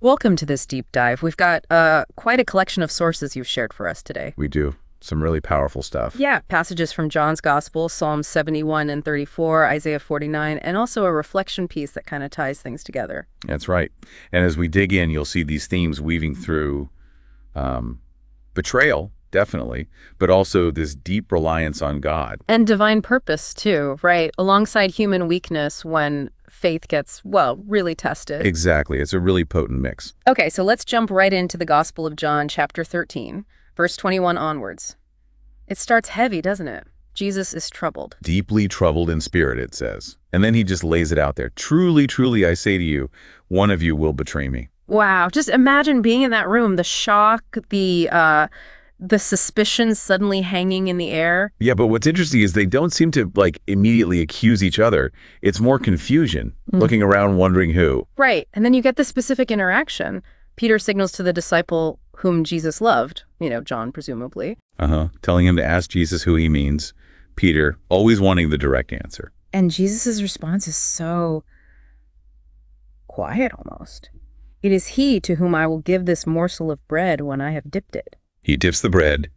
Welcome to this deep dive. We've got quite a collection of sources you've shared for us today. We do. Some really powerful stuff. Yeah, passages from John's Gospel, Psalms 71 and 34, Isaiah 49, and also a reflection piece that kind of ties things together. That's right. And as we dig in, you'll see these themes weaving through betrayal, definitely, but also this deep reliance on God. And divine purpose, too, right? Alongside human weakness when faith gets, well, really tested. Exactly. It's a really potent mix. Okay, so let's jump right into the Gospel of John, chapter 13, verse 21 onwards. It starts heavy, doesn't it? Jesus is troubled. Deeply troubled in spirit, it says. And then he just lays it out there. Truly, truly, I say to you, one of you will betray me. Wow, just imagine being in that room, the shock, the suspicion suddenly hanging in the air. Yeah, but what's interesting is they don't seem to immediately accuse each other. It's more confusion, looking around wondering who. Right, and then you get the specific interaction. Peter signals to the disciple whom Jesus loved, John presumably. Telling him to ask Jesus who he means. Peter, always wanting the direct answer. And Jesus's response is so quiet almost. It is he to whom I will give this morsel of bread when I have dipped it. He dips the bread,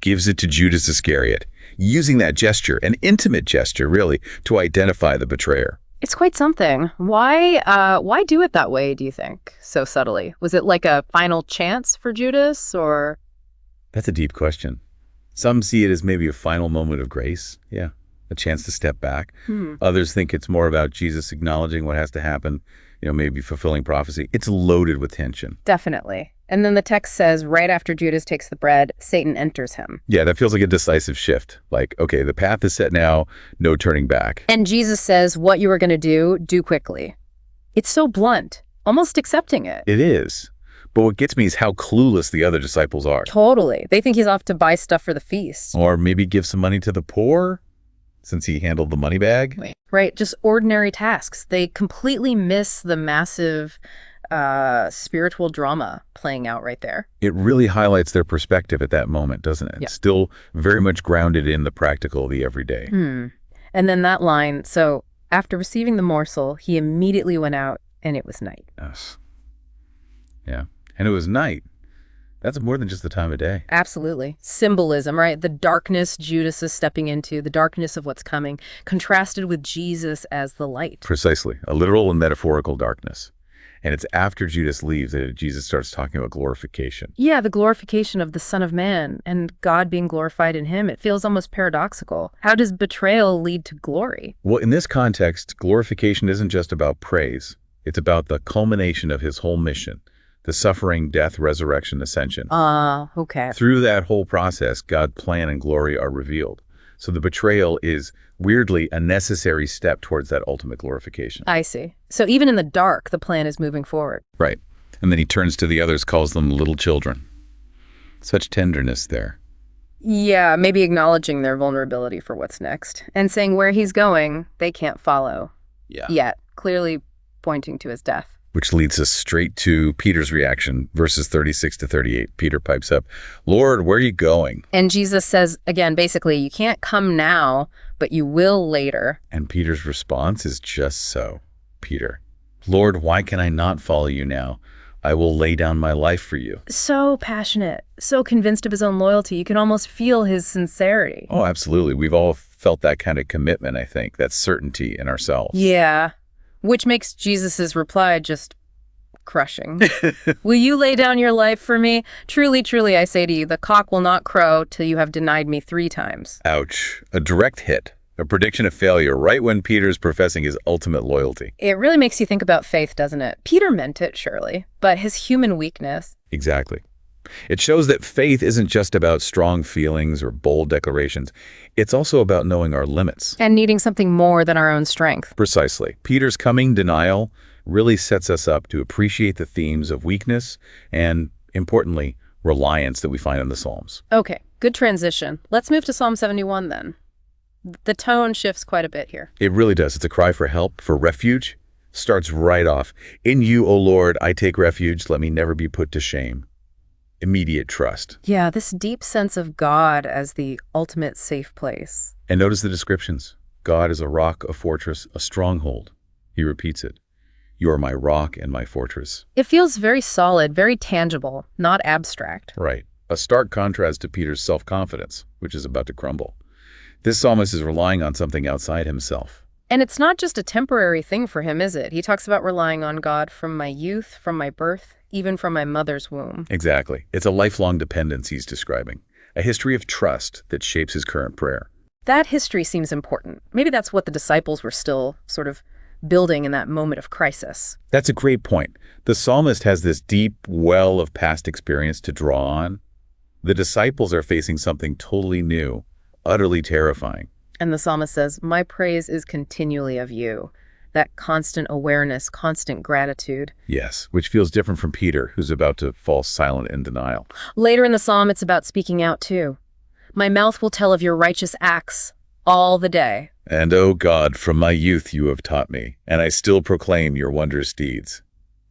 gives it to Judas Iscariot, using that gesture, an intimate gesture, really, to identify the betrayer. It's quite something. Why do it that way, do you think, so subtly? Was it like a final chance for Judas, or? That's a deep question. Some see it as maybe a final moment of grace, yeah, a chance to step back. Others think it's more about Jesus acknowledging what has to happen, maybe fulfilling prophecy. It's loaded with tension. Definitely. And then the text says, right after Judas takes the bread, Satan enters him. Yeah, that feels like a decisive shift. Like, okay, the path is set now, no turning back. And Jesus says, what you are going to do quickly. It's so blunt, almost accepting it. It is. But what gets me is how clueless the other disciples are. Totally. They think he's off to buy stuff for the feast. Or maybe give some money to the poor, since he handled the money bag. Right, just ordinary tasks. They completely miss the massive spiritual drama playing out right there. It really highlights their perspective at that moment, doesn't it? Yeah. Still very much grounded in the practical, the everyday. And then that line, so after receiving the morsel, he immediately went out and it was night. Yes. Yeah. And it was night. That's more than just the time of day. Absolutely. Symbolism, right? The darkness Judas is stepping into, the darkness of what's coming, contrasted with Jesus as the light. Precisely. A literal and metaphorical darkness. And it's after Judas leaves that Jesus starts talking about glorification. Yeah, the glorification of the Son of Man and God being glorified in him. It feels almost paradoxical. How does betrayal lead to glory? Well, in this context, glorification isn't just about praise. It's about the culmination of his whole mission, the suffering, death, resurrection, ascension. Okay. Through that whole process, God's plan and glory are revealed. So the betrayal is, weirdly, a necessary step towards that ultimate glorification. I see. So even in the dark, the plan is moving forward. Right. And then he turns to the others, calls them little children. Such tenderness there. Yeah, maybe acknowledging their vulnerability for what's next and saying where he's going, they can't follow yet, clearly pointing to his death. Which leads us straight to Peter's reaction, verses 36 to 38. Peter pipes up, Lord, where are you going? And Jesus says, again, basically, you can't come now, but you will later. And Peter's response is just so. Peter, Lord, why can I not follow you now? I will lay down my life for you. So passionate, so convinced of his own loyalty. You can almost feel his sincerity. Oh, absolutely. We've all felt that kind of commitment, I think, that certainty in ourselves. Yeah. Which makes Jesus's reply just crushing. Will you lay down your life for me? Truly, truly, I say to you, the cock will not crow till you have denied me 3 times. Ouch. A direct hit. A prediction of failure right when Peter's professing his ultimate loyalty. It really makes you think about faith, doesn't it? Peter meant it, surely, but his human weakness. Exactly. It shows that faith isn't just about strong feelings or bold declarations. It's also about knowing our limits. And needing something more than our own strength. Precisely. Peter's coming denial really sets us up to appreciate the themes of weakness and, importantly, reliance that we find in the Psalms. Okay, good transition. Let's move to Psalm 71 then. The tone shifts quite a bit here. It really does. It's a cry for help, for refuge. Starts right off. In you, O Lord, I take refuge. Let me never be put to shame. Immediate trust. Yeah, this deep sense of God as the ultimate safe place. And notice the descriptions. God is a rock, a fortress, a stronghold. He repeats it. You are my rock and my fortress. It feels very solid, very tangible, not abstract. Right. A stark contrast to Peter's self-confidence, which is about to crumble. This psalmist is relying on something outside himself. And it's not just a temporary thing for him, is it? He talks about relying on God from my youth, from my birth, even from my mother's womb. Exactly. It's a lifelong dependence he's describing, a history of trust that shapes his current prayer. That history seems important. Maybe that's what the disciples were still sort of building in that moment of crisis. That's a great point. The psalmist has this deep well of past experience to draw on. The disciples are facing something totally new, utterly terrifying. And the psalmist says, my praise is continually of you. That constant awareness, constant gratitude. Yes, which feels different from Peter, who's about to fall silent in denial. Later in the psalm, it's about speaking out too. My mouth will tell of your righteous acts all the day. And, O God, from my youth you have taught me, and I still proclaim your wondrous deeds.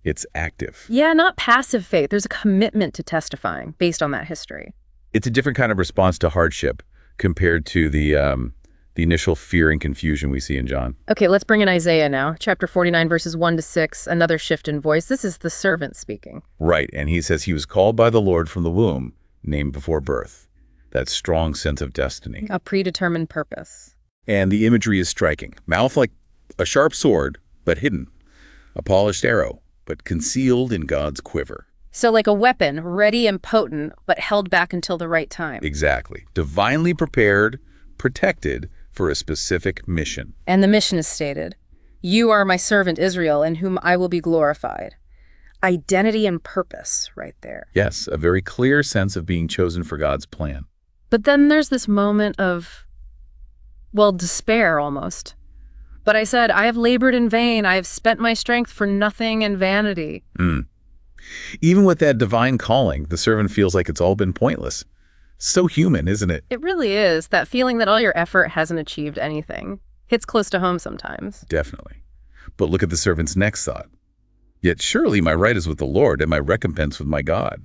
It's active. Yeah, not passive faith. There's a commitment to testifying based on that history. It's a different kind of response to hardship compared to the initial fear and confusion we see in John. Okay, let's bring in Isaiah now. Chapter 49, verses 1-6, another shift in voice. This is the servant speaking. Right, and he says he was called by the Lord from the womb, named before birth. That strong sense of destiny. A predetermined purpose. And the imagery is striking. Mouth like a sharp sword, but hidden. A polished arrow, but concealed in God's quiver. So like a weapon, ready and potent, but held back until the right time. Exactly. Divinely prepared, protected for a specific mission. And the mission is stated, you are my servant Israel, in whom I will be glorified. Identity and purpose right there. Yes, a very clear sense of being chosen for God's plan. But then there's this moment of, well, despair almost. But I said, I have labored in vain. I have spent my strength for nothing and vanity. Even with that divine calling, the servant feels like it's all been pointless. So human, isn't it? It really is. That feeling that all your effort hasn't achieved anything. Hits close to home sometimes. Definitely. But look at the servant's next thought. Yet surely my right is with the Lord and my recompense with my God.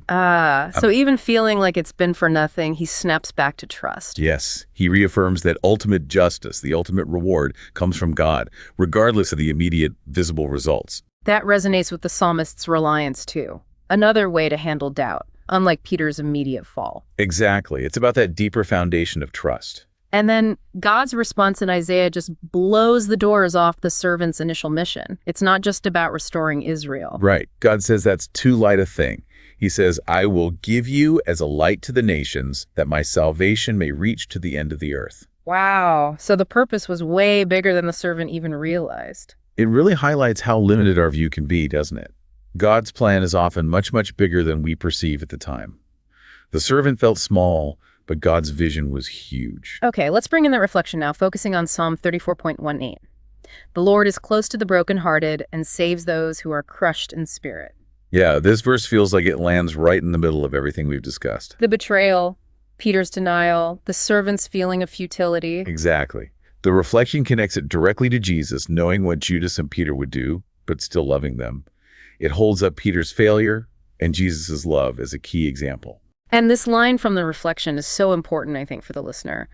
So even feeling like it's been for nothing, he snaps back to trust. Yes, he reaffirms that ultimate justice, the ultimate reward, comes from God, regardless of the immediate visible results. That resonates with the psalmist's reliance too. Another way to handle doubt, unlike Peter's immediate fall. Exactly. It's about that deeper foundation of trust. And then God's response in Isaiah just blows the doors off the servant's initial mission. It's not just about restoring Israel. Right. God says that's too light a thing. He says, I will give you as a light to the nations, that my salvation may reach to the end of the earth. Wow. So the purpose was way bigger than the servant even realized. It really highlights how limited our view can be, doesn't it? God's plan is often much, much bigger than we perceive at the time. The servant felt small, but God's vision was huge. Okay, let's bring in that reflection now, focusing on Psalm 34.18. The Lord is close to the brokenhearted and saves those who are crushed in spirit. Yeah, this verse feels like it lands right in the middle of everything we've discussed. The betrayal, Peter's denial, the servant's feeling of futility. Exactly. The reflection connects it directly to Jesus, knowing what Judas and Peter would do, but still loving them. It holds up Peter's failure and Jesus' love as a key example. And this line from the reflection is so important, I think, for the listener.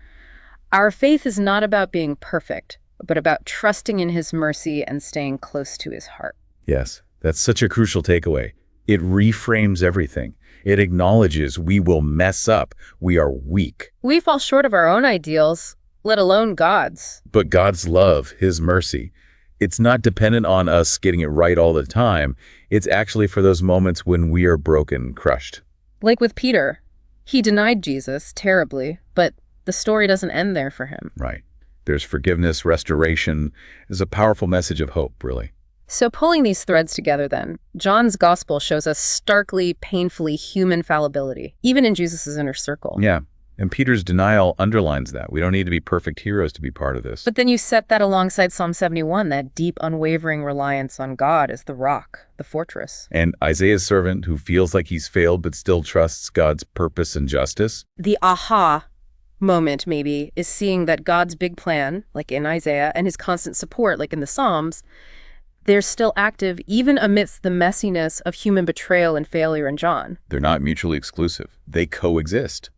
Our faith is not about being perfect, but about trusting in his mercy and staying close to his heart. Yes, that's such a crucial takeaway. It reframes everything. It acknowledges we will mess up. We are weak. We fall short of our own ideals, let alone God's. But God's love, his mercy, it's not dependent on us getting it right all the time. It's actually for those moments when we are broken, crushed. Like with Peter, he denied Jesus terribly, but the story doesn't end there for him. Right. There's forgiveness, restoration. It's a powerful message of hope, really. So pulling these threads together then, John's gospel shows us starkly, painfully human fallibility, even in Jesus' inner circle. Yeah. And Peter's denial underlines that. We don't need to be perfect heroes to be part of this. But then you set that alongside Psalm 71, that deep, unwavering reliance on God as the rock, the fortress. And Isaiah's servant, who feels like he's failed but still trusts God's purpose and justice. The aha moment, maybe, is seeing that God's big plan, like in Isaiah, and his constant support, like in the Psalms, they're still active even amidst the messiness of human betrayal and failure in John. They're not mutually exclusive. They coexist.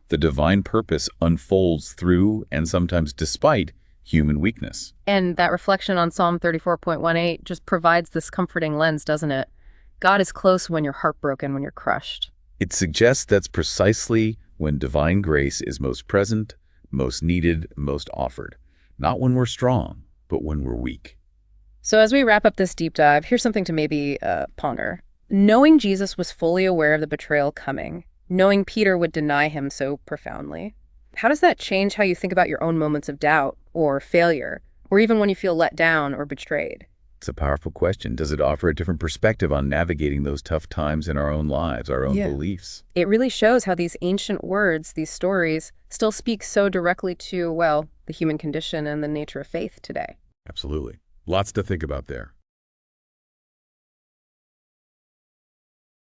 The divine purpose unfolds through and sometimes despite human weakness. And that reflection on Psalm 34.18 just provides this comforting lens, doesn't it? God is close when you're heartbroken, when you're crushed. It suggests that's precisely when divine grace is most present, most needed, most offered. Not when we're strong, but when we're weak. So as we wrap up this deep dive, here's something to maybe ponder. Knowing Jesus was fully aware of the betrayal coming, knowing Peter would deny him so profoundly, how does that change how you think about your own moments of doubt or failure, or even when you feel let down or betrayed? It's a powerful question. Does it offer a different perspective on navigating those tough times in our own lives, our own beliefs? It really shows how these ancient words, these stories, still speak so directly to, well, the human condition and the nature of faith today. Absolutely. Lots to think about there.